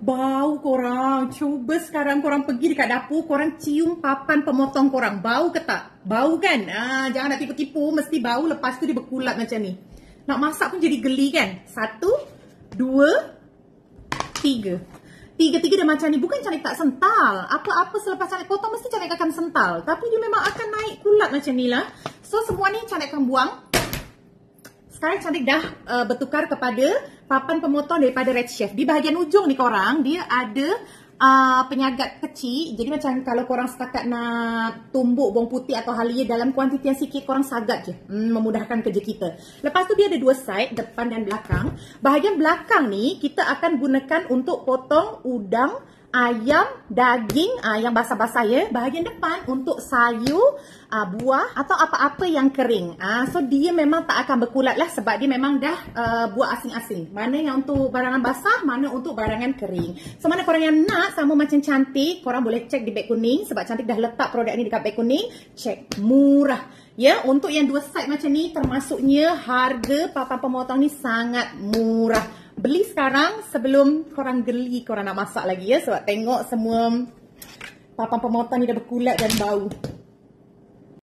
Bau korang. Cuba sekarang korang pergi dekat dapur, korang cium papan pemotong korang. Bau ke tak? Bau kan? Jangan nak tipu-tipu, mesti bau. Lepas tu dia berkulat macam ni. Nak masak pun jadi geli kan? 1, 2, 3. Tiga-tiga dia macam ni. Bukan Canik tak sental. Apa-apa selepas Canik potong mesti Canik akan sental. Tapi dia memang akan naik kulat macam ni lah. So semua ni Canik akan buang. Sekarang Canik dah bertukar kepada papan pemotong daripada Red Chef. Di bahagian ujung ni korang, dia ada penyagat kecil. Jadi macam kalau korang setakat nak tumbuk bawang putih atau halia dalam kuantiti yang sikit, korang sagat je. Memudahkan kerja kita. Lepas tu dia ada dua side, depan dan belakang. Bahagian belakang ni kita akan gunakan untuk potong udang, ayam, daging yang basah-basah ya. Bahagian depan untuk sayur, buah atau apa-apa yang kering. So dia memang tak akan berkulat lah sebab dia memang dah buah asing-asing. Mana yang untuk barangan basah, mana untuk barangan kering. So mana korang yang nak sama macam Cantik, korang boleh cek di beg kuning sebab Cantik dah letak produk ni dekat beg kuning. Cek, murah. Ya, untuk yang dua side macam ni termasuknya harga papan pemotong ni sangat murah. Beli sekarang sebelum korang geli korang nak masak lagi ya. Sebab tengok semua papan pemotong ni dah berkulat dan bau.